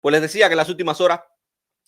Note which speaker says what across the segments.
Speaker 1: Pues les decía que en las últimas horas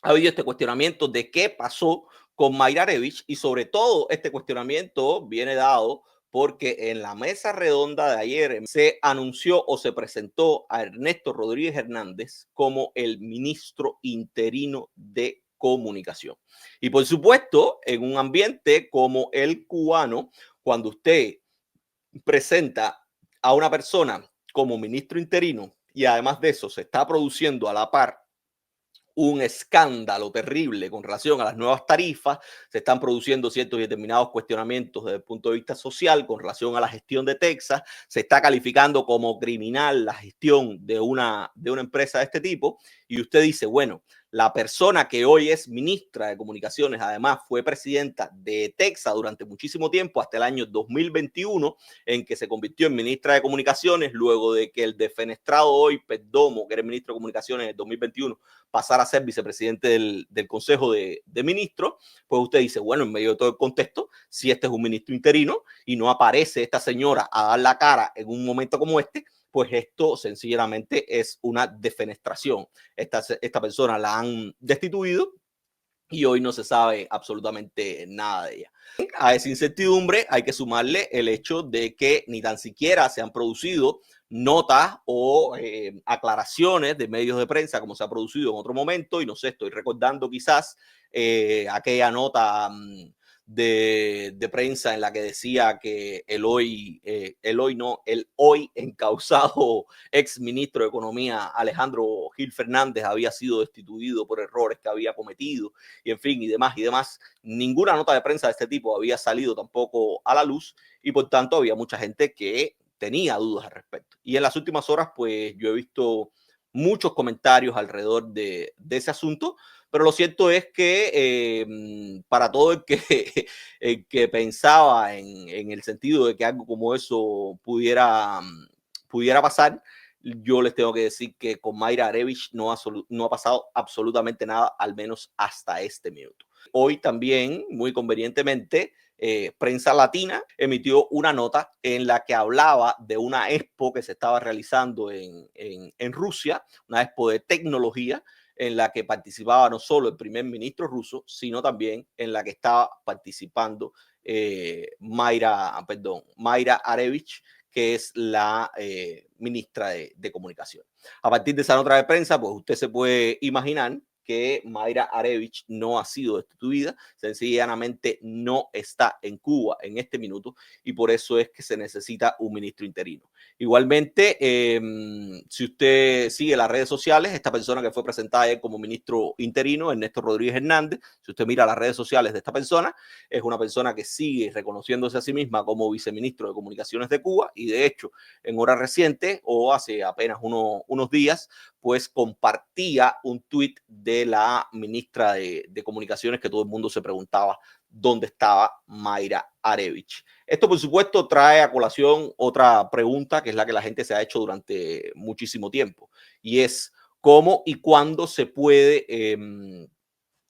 Speaker 1: ha habido este cuestionamiento de qué pasó con Mayra Arevich y sobre todo este cuestionamiento viene dado porque en la mesa redonda de ayer se anunció o se presentó a Ernesto Rodríguez Hernández como el ministro interino de comunicación. Y por supuesto, en un ambiente como el cubano, cuando usted presenta a una persona como ministro interino y además de eso se está produciendo a la par un escándalo terrible con relación a las nuevas tarifas, se están produciendo ciertos y determinados cuestionamientos desde el punto de vista social con relación a la gestión de Texas, se está calificando como criminal la gestión de una empresa de este tipo, y usted dice, bueno, la persona que hoy es ministra de Comunicaciones, además fue presidenta de Texas durante muchísimo tiempo, hasta el año 2021, en que se convirtió en ministra de Comunicaciones, luego de que el defenestrado hoy Perdomo, que era ministro de Comunicaciones en el 2021, pasar a ser vicepresidente del Consejo de Ministros, pues usted dice, bueno, en medio de todo el contexto, si este es un ministro interino y no aparece esta señora a dar la cara en un momento como este, pues esto sencillamente es una defenestración. Esta persona la han destituido y hoy no se sabe absolutamente nada de ella. A esa incertidumbre hay que sumarle el hecho de que ni tan siquiera se han producido notas o aclaraciones de medios de prensa como se ha producido en otro momento, y no sé, estoy recordando quizás aquella nota de prensa en la que decía que el hoy encausado ex ministro de Economía Alejandro Gil Fernández había sido destituido por errores que había cometido, y en fin, y demás y demás. Ninguna nota de prensa de este tipo había salido tampoco a la luz, y por tanto había mucha gente que tenía dudas al respecto. Y en las últimas horas, pues yo he visto muchos comentarios alrededor de ese asunto, pero lo cierto es que para todo el que pensaba en el sentido de que algo como eso pudiera pasar, yo les tengo que decir que con Mayra Arevich no ha pasado absolutamente nada, al menos hasta este minuto. Hoy también, muy convenientemente, Prensa Latina emitió una nota en la que hablaba de una expo que se estaba realizando en Rusia, una expo de tecnología, en la que participaba no solo el primer ministro ruso, sino también en la que estaba participando Mayra Arevich, que es la ministra de Comunicación. A partir de esa nota de prensa, pues usted se puede imaginar que Mayra Arevich no ha sido destituida, sencillamente no está en Cuba en este minuto, y por eso es que se necesita un ministro interino. Igualmente, si usted sigue las redes sociales, esta persona que fue presentada ayer como ministro interino, Ernesto Rodríguez Hernández, si usted mira las redes sociales de esta persona, es una persona que sigue reconociéndose a sí misma como viceministro de Comunicaciones de Cuba, y de hecho, en horas recientes o hace apenas unos días, pues compartía un tuit de la ministra de Comunicaciones, que todo el mundo se preguntaba dónde estaba Mayra Arevich. Esto, por supuesto, trae a colación otra pregunta, que es la que la gente se ha hecho durante muchísimo tiempo, y es cómo y cuándo se puede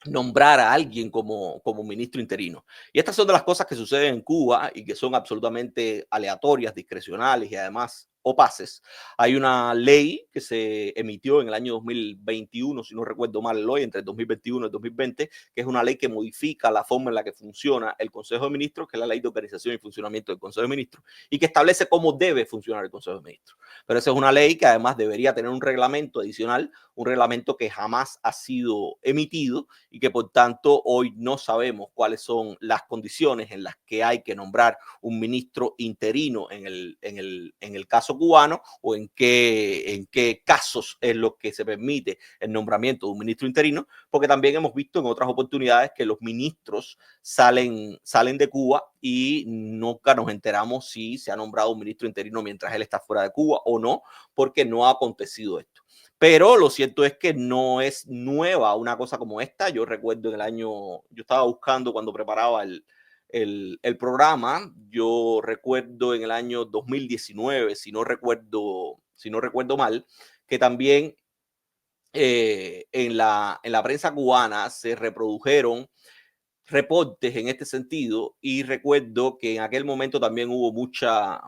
Speaker 1: nombrar a alguien como ministro interino. Y estas son de las cosas que suceden en Cuba y que son absolutamente aleatorias, discrecionales y además opaces. Hay una ley que se emitió en el año 2021, si no recuerdo mal hoy, entre el 2021 y el 2020, que es una ley que modifica la forma en la que funciona el Consejo de Ministros, que es la ley de organización y funcionamiento del Consejo de Ministros, y que establece cómo debe funcionar el Consejo de Ministros. Pero esa es una ley que además debería tener un reglamento adicional, un reglamento que jamás ha sido emitido, y que por tanto hoy no sabemos cuáles son las condiciones en las que hay que nombrar un ministro interino en el caso cubano, o en qué casos es lo que se permite el nombramiento de un ministro interino, porque también hemos visto en otras oportunidades que los ministros salen de Cuba y nunca nos enteramos si se ha nombrado un ministro interino mientras él está fuera de Cuba o no, porque no ha acontecido esto. Pero lo cierto es que no es nueva una cosa como esta. Yo recuerdo yo estaba buscando cuando preparaba el programa, yo recuerdo en el año 2019, si no recuerdo mal, que también en la prensa cubana se reprodujeron reportes en este sentido, y recuerdo que en aquel momento también hubo mucha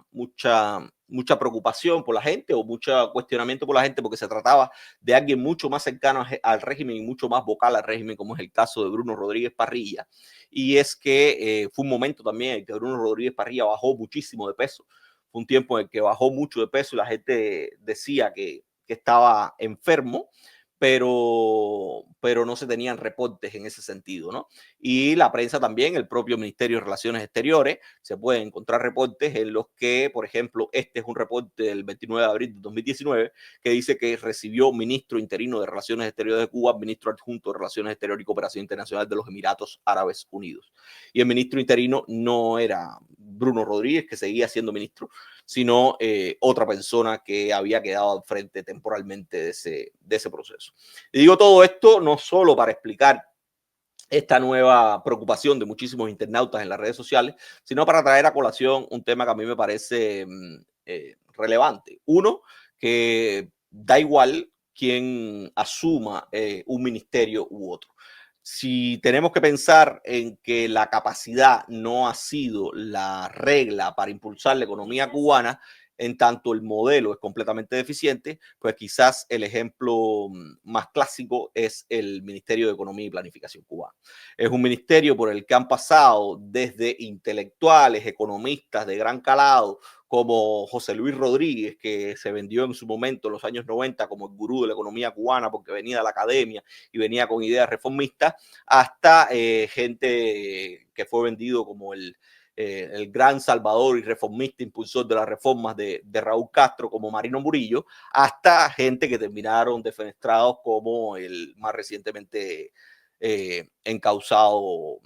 Speaker 1: mucha preocupación por la gente o mucho cuestionamiento por la gente porque se trataba de alguien mucho más cercano al régimen y mucho más vocal al régimen, como es el caso de Bruno Rodríguez Parrilla. Y es que fue un momento también en que Bruno Rodríguez Parrilla bajó muchísimo de peso. Fue un tiempo en el que bajó mucho de peso y la gente decía que estaba enfermo, pero no se tenían reportes en ese sentido, ¿no? Y la prensa también, el propio Ministerio de Relaciones Exteriores, se pueden encontrar reportes en los que, por ejemplo, este es un reporte del 29 de abril de 2019 que dice que recibió ministro interino de Relaciones Exteriores de Cuba, ministro adjunto de Relaciones Exteriores y Cooperación Internacional de los Emiratos Árabes Unidos. Y el ministro interino no era Bruno Rodríguez, que seguía siendo ministro, sino otra persona que había quedado al frente temporalmente de ese proceso. Y digo todo esto no solo para explicar esta nueva preocupación de muchísimos internautas en las redes sociales, sino para traer a colación un tema que a mí me parece relevante. Uno, que da igual quién asuma un ministerio u otro. Si tenemos que pensar en que la capacidad no ha sido la regla para impulsar la economía cubana, en tanto el modelo es completamente deficiente, pues quizás el ejemplo más clásico es el Ministerio de Economía y Planificación cubano. Es un ministerio por el que han pasado desde intelectuales, economistas de gran calado, como José Luis Rodríguez, que se vendió en su momento en los años 90 como el gurú de la economía cubana porque venía de la academia y venía con ideas reformistas, hasta gente que fue vendido como el gran salvador y reformista impulsor de las reformas de Raúl Castro como Marino Murillo, hasta gente que terminaron defenestrados como el más recientemente encausado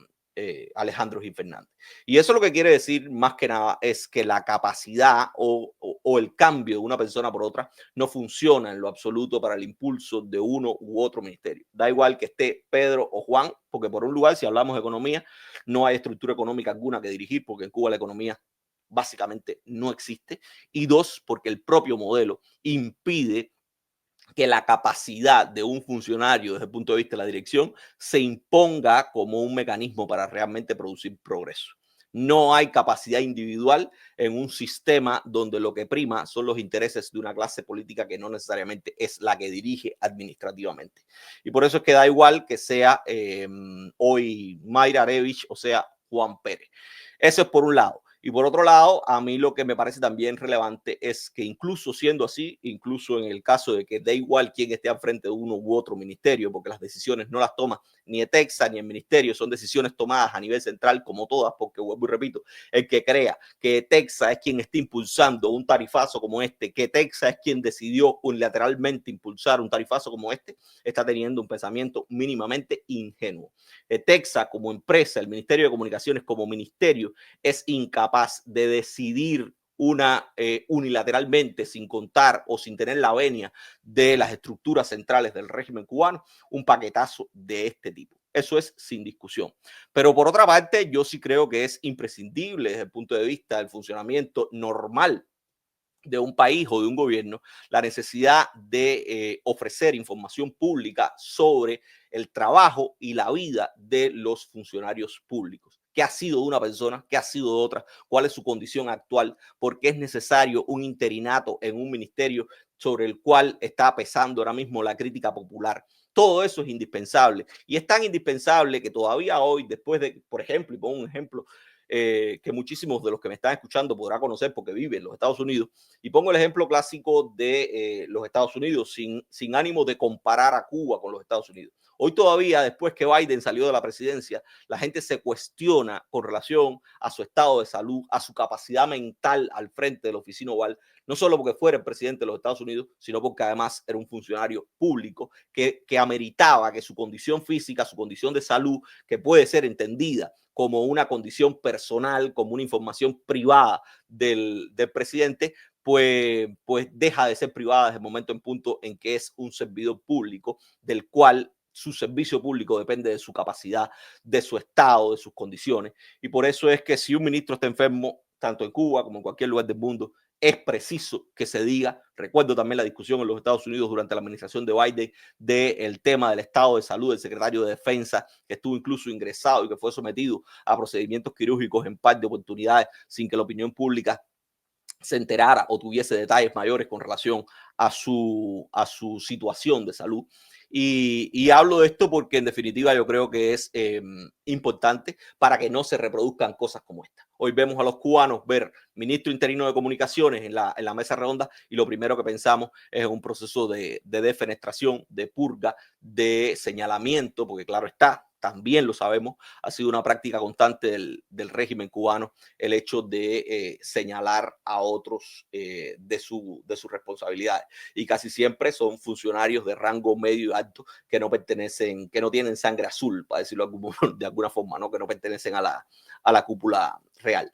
Speaker 1: Alejandro Gil Fernández. Y eso lo que quiere decir más que nada es que la capacidad o el cambio de una persona por otra no funciona en lo absoluto para el impulso de uno u otro ministerio. Da igual que esté Pedro o Juan, porque por un lugar, si hablamos de economía, no hay estructura económica alguna que dirigir, porque en Cuba la economía básicamente no existe. Y dos, porque el propio modelo impide que la capacidad de un funcionario desde el punto de vista de la dirección se imponga como un mecanismo para realmente producir progreso. No hay capacidad individual en un sistema donde lo que prima son los intereses de una clase política que no necesariamente es la que dirige administrativamente. Y por eso es que da igual que sea hoy Mayra Arevich o sea Juan Pérez. Eso es por un lado. Y por otro lado, a mí lo que me parece también relevante es que incluso siendo así, incluso en el caso de que da igual quién esté al frente de uno u otro ministerio, porque las decisiones no las toma ni ETEXA ni el ministerio, son decisiones tomadas a nivel central como todas, porque vuelvo y repito, el que crea que ETEXA es quien está impulsando un tarifazo como este, que ETEXA es quien decidió unilateralmente impulsar un tarifazo como este, está teniendo un pensamiento mínimamente ingenuo. ETEXA como empresa, el Ministerio de Comunicaciones como ministerio, es incapaz de decidir unilateralmente, sin contar o sin tener la venia de las estructuras centrales del régimen cubano, un paquetazo de este tipo. Eso es sin discusión. Pero por otra parte, yo sí creo que es imprescindible desde el punto de vista del funcionamiento normal de un país o de un gobierno, la necesidad de ofrecer información pública sobre el trabajo y la vida de los funcionarios públicos. ¿Qué ha sido de una persona? ¿Qué ha sido de otra? ¿Cuál es su condición actual? ¿Por qué es necesario un interinato en un ministerio sobre el cual está pesando ahora mismo la crítica popular? Todo eso es indispensable. Y es tan indispensable que todavía hoy, después de, por ejemplo, y pongo un ejemplo que muchísimos de los que me están escuchando podrán conocer porque viven en los Estados Unidos, y pongo el ejemplo clásico de los Estados Unidos sin ánimo de comparar a Cuba con los Estados Unidos. Hoy todavía, después que Biden salió de la presidencia, la gente se cuestiona con relación a su estado de salud, a su capacidad mental al frente de la oficina oval, no solo porque fuera el presidente de los Estados Unidos, sino porque además era un funcionario público que ameritaba que su condición física, su condición de salud, que puede ser entendida como una condición personal, como una información privada del presidente, pues deja de ser privada desde el momento en punto en que es un servidor público del cual su servicio público depende de su capacidad, de su estado, de sus condiciones. Y por eso es que si un ministro está enfermo, tanto en Cuba como en cualquier lugar del mundo, es preciso que se diga. Recuerdo también la discusión en los Estados Unidos durante la administración de Biden del tema del estado de salud del secretario de Defensa, que estuvo incluso ingresado y que fue sometido a procedimientos quirúrgicos en par de oportunidades sin que la opinión pública se enterara o tuviese detalles mayores con relación a su situación de salud. Y hablo de esto porque en definitiva yo creo que es importante para que no se reproduzcan cosas como esta. Hoy vemos a los cubanos ver ministro interino de comunicaciones en la mesa redonda y lo primero que pensamos es un proceso de defenestración, de purga, de señalamiento, porque claro está, también lo sabemos, ha sido una práctica constante del régimen cubano el hecho de señalar a otros de sus responsabilidades. Y casi siempre son funcionarios de rango medio y alto que no pertenecen, que no tienen sangre azul, para decirlo de alguna forma, ¿no? Que no pertenecen a la cúpula real.